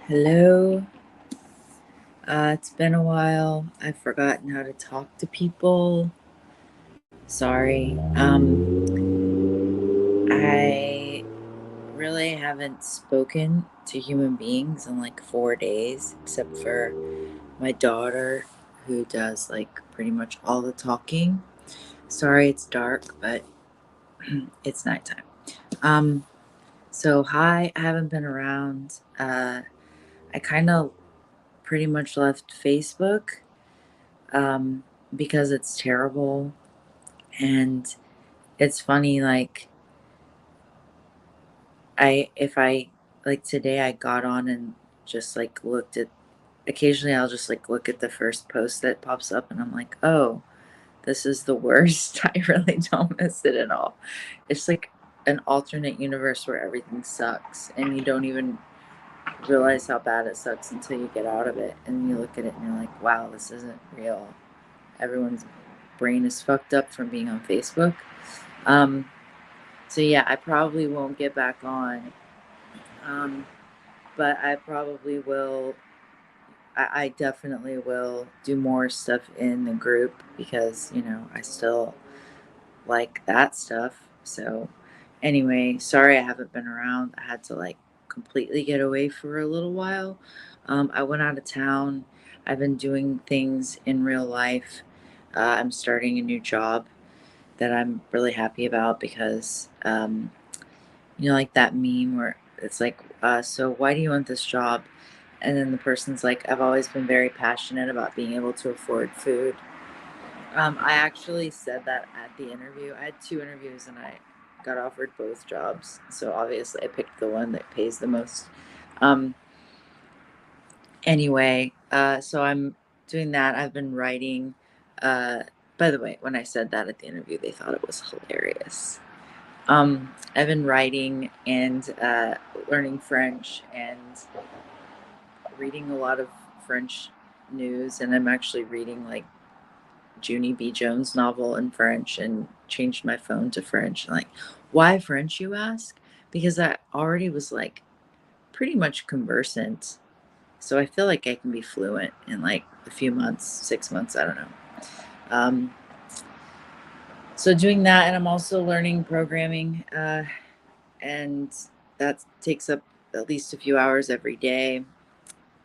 Hello. It's been a while. I've forgotten how to talk to people. Sorry. I really haven't spoken to human beings in like 4 days, except for my daughter, who does like pretty much all the talking. Sorry, it's dark, but it's nighttime. Um, so hi, I haven't been around. I kind of pretty much left Facebook um, because it's terrible. And it's funny, like, if I, like today, I got on and just like looked at, occasionally I'll just like look at the first post that pops up and I'm like, oh, this is the worst. I really don't miss it at all. It's like an alternate universe where everything sucks and you don't even realize how bad it sucks until you get out of it. And you look at it and you're like, wow, this isn't real. Everyone's brain is fucked up from being on Facebook. Um, so yeah, I probably won't get back on, um, but I probably will. I definitely will do more stuff in the group because I still like that stuff. So anyway, sorry I haven't been around. I had to like completely get away for a little while. I went out of town. I've been doing things in real life. I'm starting a new job that I'm really happy about because like that meme where it's like, so why do you want this job? And then the person's like, I've always been very passionate about being able to afford food. I actually said that at the interview. I had two interviews and I got offered both jobs. So obviously I picked the one that pays the most. Um, anyway, so I'm doing that. I've been writing. Uh, by the way, when I said that at the interview, they thought it was hilarious. I've been writing and learning French and reading a lot of French news, and I'm actually reading like Junie B. Jones novel in French and changed my phone to French. Like, why French, you ask? Because I already was like pretty much conversant. So I feel like I can be fluent in like a few months, 6 months, I don't know. Um, so doing that, and I'm also learning programming. And that takes up at least a few hours every day.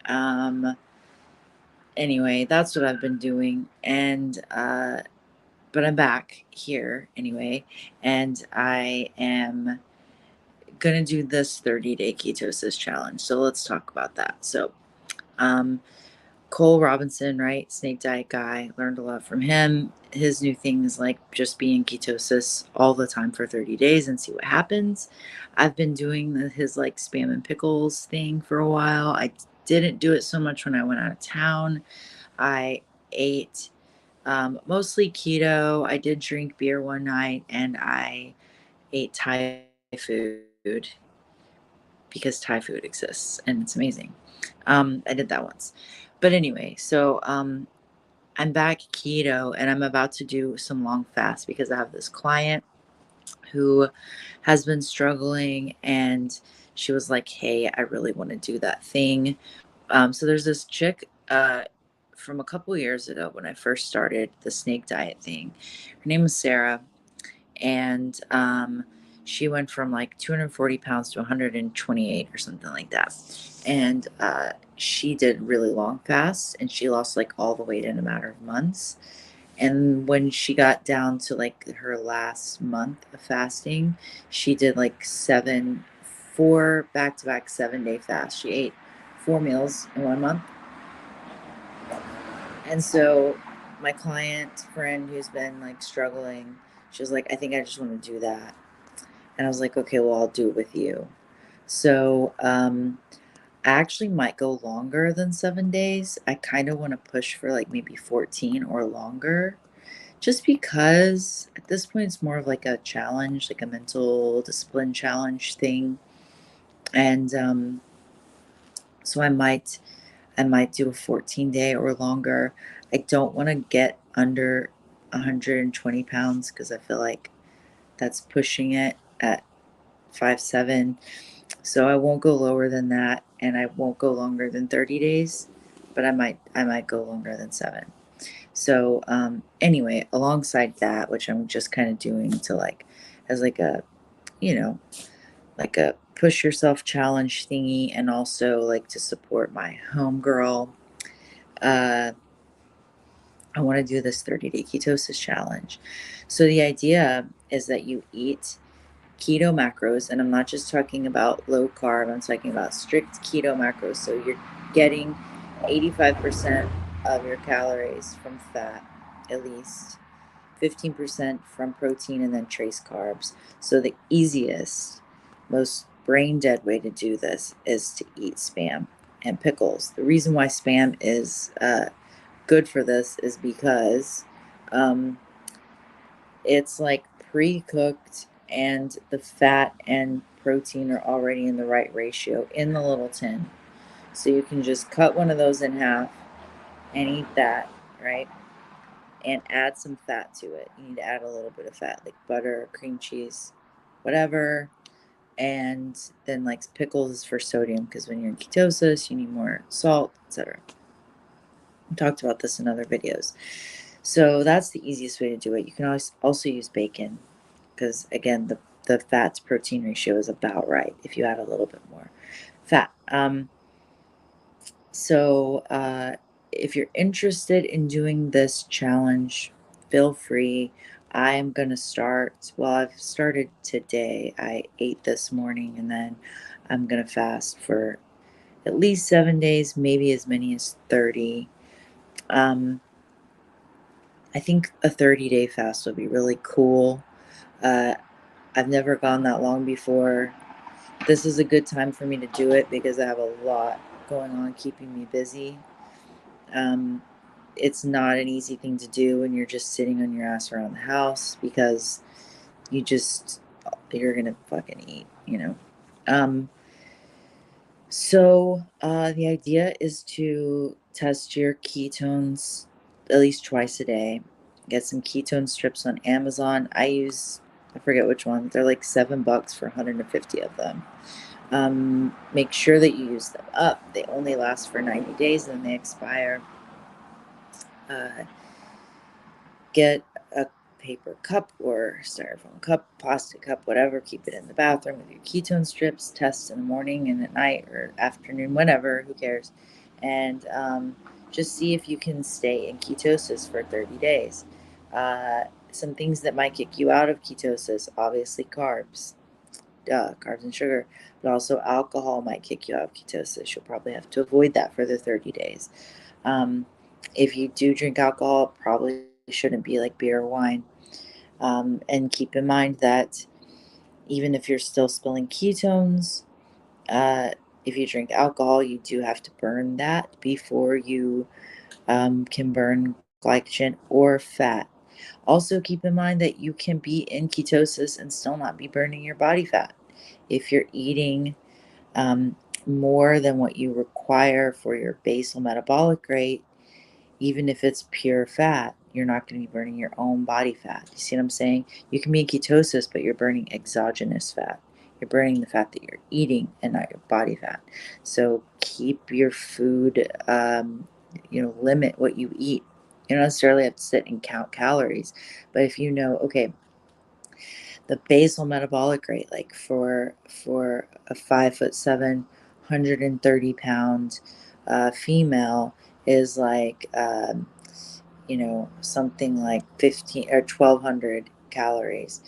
Um, anyway, that's what I've been doing, and but I'm back here anyway, and I am gonna do this 30-day ketosis challenge. So let's talk about that. So, um, Cole Robinson, right? Snake diet guy. Learned a lot from him. His new thing is like just be in ketosis all the time for 30 days and see what happens. I've been doing his like spam and pickles thing for a while. I didn't do it so much when I went out of town. I ate mostly keto. I did drink beer one night and I ate Thai food because Thai food exists and it's amazing. I did that once. But anyway, so I'm back keto and I'm about to do some long fast because I have this client who has been struggling and she was like, hey, I really want to do that thing. So there's this chick from a couple years ago when I first started the snake diet thing. Her name was Sarah, and she went from like 240 pounds to 128 or something like that. And she did really long fasts and she lost like all the weight in a matter of months. And when she got down to like her last month of fasting, she did like four back to back 7 day fasts. She ate 4 meals in 1 month. And so my client friend who's been like struggling, she was like, I think I just want to do that. And I was like, okay, well, I'll do it with you. So I actually might go longer than 7 days. I kind of want to push for like maybe 14 or longer, just because at this point it's more of like a challenge, like a mental discipline challenge thing. And so I might do a 14-day or longer. I don't want to get under 120 pounds because I feel like that's pushing it at 5'7". So I won't go lower than that, and I won't go longer than 30 days, but I might go longer than 7. So anyway, alongside that, which I'm just kind of doing to like as like a, you know, like a push yourself challenge thingy, and also like to support my homegirl. Uh I want to do this 30-day ketosis challenge. So the idea is that you eat keto macros, and I'm not just talking about low carb, I'm talking about strict keto macros. So you're getting 85% of your calories from fat, at least 15% from protein, and then trace carbs. So the easiest, most brain dead way to do this is to eat spam and pickles. The reason why spam is good for this is because um, it's like pre-cooked, and the fat and protein are already in the right ratio in the little tin. So you can just cut one of those in half and eat that, right? And add some fat to it. You need to add a little bit of fat, like butter, cream cheese, whatever. And then like pickles is for sodium, because when you're in ketosis, you need more salt, etc. I talked about this in other videos. So that's the easiest way to do it. You can always also use bacon, because again, the fat to protein ratio is about right if you add a little bit more fat. So if you're interested in doing this challenge, feel free. I am going to start. Well, I've started today. I ate this morning, and then I'm going to fast for at least 7 days, maybe as many as 30. Um, I think a 30-day fast would be really cool. Uh, I've never gone that long before. This is a good time for me to do it because I have a lot going on keeping me busy. Um, it's not an easy thing to do when you're just sitting on your ass around the house, because you just you're gonna fucking eat, you know. Um, so the idea is to test your ketones at least twice a day. Get some ketone strips on Amazon. I forget which one. They're like $7 for 150 of them. Make sure that you use them up. They only last for 90 days and they expire. Uh, get a paper cup or styrofoam cup, plastic cup, whatever. Keep it in the bathroom with your ketone strips. Test in the morning and at night or afternoon, whatever. Who cares? And just see if you can stay in ketosis for 30 days. Some things that might kick you out of ketosis, obviously carbs, carbs and sugar, but also alcohol might kick you out of ketosis. You'll probably have to avoid that for the 30 days. Um, if you do drink alcohol, it probably shouldn't be like beer or wine. And keep in mind that even if you're still spilling ketones, uh, if you drink alcohol, you do have to burn that before you can burn glycogen or fat. Also, keep in mind that you can be in ketosis and still not be burning your body fat. If you're eating um, more than what you require for your basal metabolic rate, even if it's pure fat, you're not going to be burning your own body fat. You see what I'm saying? You can be in ketosis, but you're burning exogenous fat. You're burning the fat that you're eating and not your body fat. So keep your food, limit what you eat. You don't necessarily have to sit and count calories, but if you know, okay, the basal metabolic rate, like for a 5'7", 130 pound female, is like something like 15 or 1,200 calories.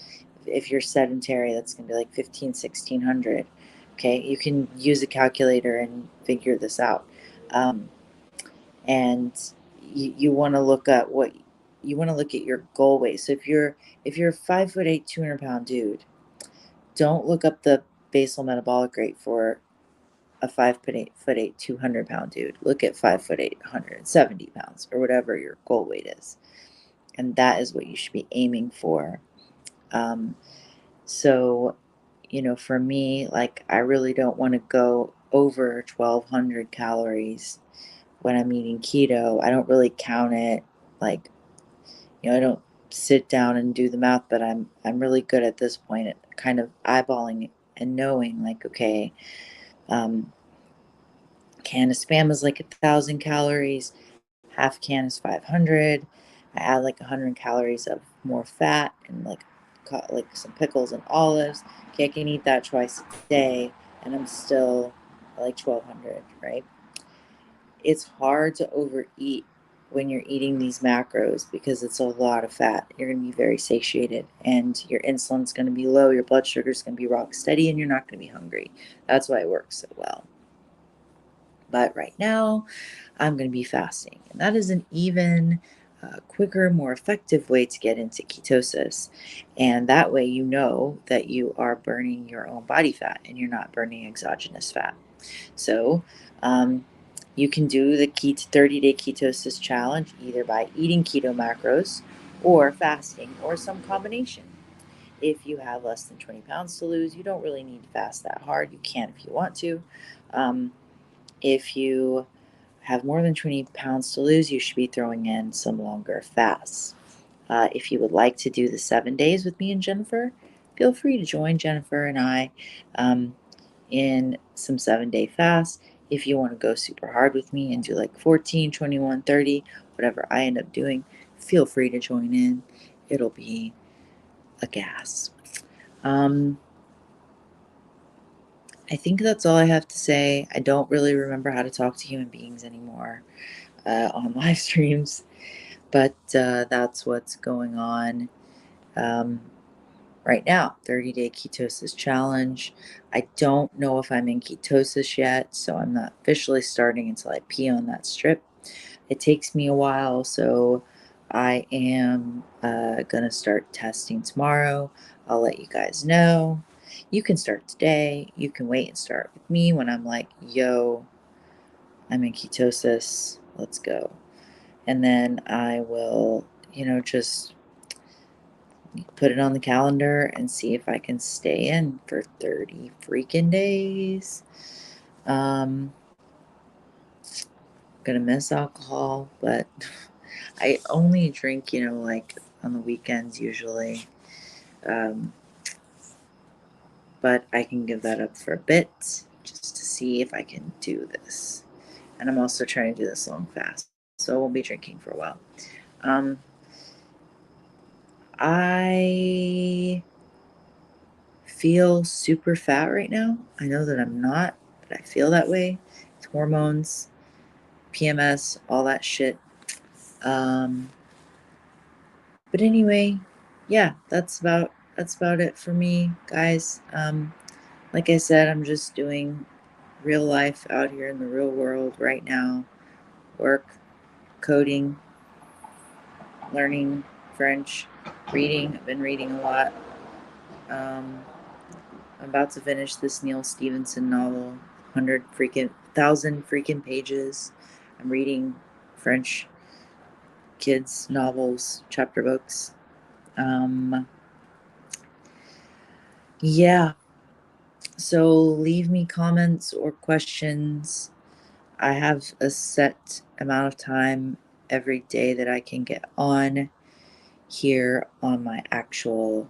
If you're sedentary, that's going to be like 1,600. Okay, you can use a calculator and figure this out. And you want to look at your goal weight. So if you're 5'8", 200 pound dude, don't look up the basal metabolic rate for a 5'8", 200 pound dude. Look at 5'8", 170 pounds, or whatever your goal weight is, and that is what you should be aiming for. Um, so, for me, like, I really don't want to go over 1,200 calories when I'm eating keto. I don't really count it. Like, I don't sit down and do the math, but I'm really good at this point at kind of eyeballing and knowing like, okay, can of Spam is like 1,000 calories, half can is 500. I add like 100 calories of more fat and like some pickles and olives. Okay, I can eat that twice a day, and I'm still like 1,200, right? It's hard to overeat when you're eating these macros because it's a lot of fat. You're going to be very satiated, and your insulin's going to be low, your blood sugar is going to be rock steady, and you're not going to be hungry. That's why it works so well. But right now, I'm going to be fasting. And that is an even quicker, more effective way to get into ketosis. And that way, you know that you are burning your own body fat and you're not burning exogenous fat. So, you can do the 30-day ketosis challenge either by eating keto macros or fasting or some combination. If you have less than 20 pounds to lose, you don't really need to fast that hard. You can if you want to. If you have more than 20 pounds to lose, you should be throwing in some longer fasts. If you would like to do the 7 days with me and Jennifer, feel free to join Jennifer and I in some 7-day fasts. If you want to go super hard with me and do like 14, 21, 30, whatever I end up doing, feel free to join in. It'll be a gas. I think that's all I have to say. I don't really remember how to talk to human beings anymore on live streams, but that's what's going on right now. 30-day ketosis challenge. I don't know if I'm in ketosis yet, so I'm not officially starting until I pee on that strip. It takes me a while, so I am going to start testing tomorrow. I'll let you guys know. You can start today. You can wait and start with me when I'm like, yo, I'm in ketosis. Let's go. And then I will, just put it on the calendar and see if I can stay in for 30 freaking days. Gonna miss alcohol, but I only drink, like on the weekends usually. Um, but I can give that up for a bit just to see if I can do this. And I'm also trying to do this long fast, so I won't be drinking for a while. I feel super fat right now. I know that I'm not, but I feel that way. It's hormones, PMS, all that shit. But anyway, yeah, that's about it for me, guys. Like I said, I'm just doing real life out here in the real world right now. Work, coding, learning French, reading. I've been reading a lot. I'm about to finish this Neil Stevenson novel, 1,000 freaking pages. I'm reading French kids' novels, chapter books. Yeah, so leave me comments or questions. I have a set amount of time every day that I can get on here on my actual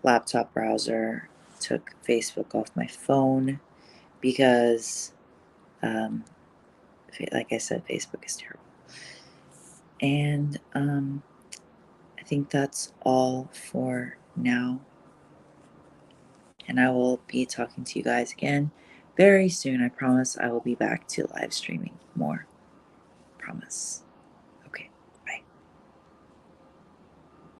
laptop browser. Took Facebook off my phone because, like I said, Facebook is terrible. And I think that's all for now. And I will be talking to you guys again very soon. I promise I will be back to live streaming more. Promise.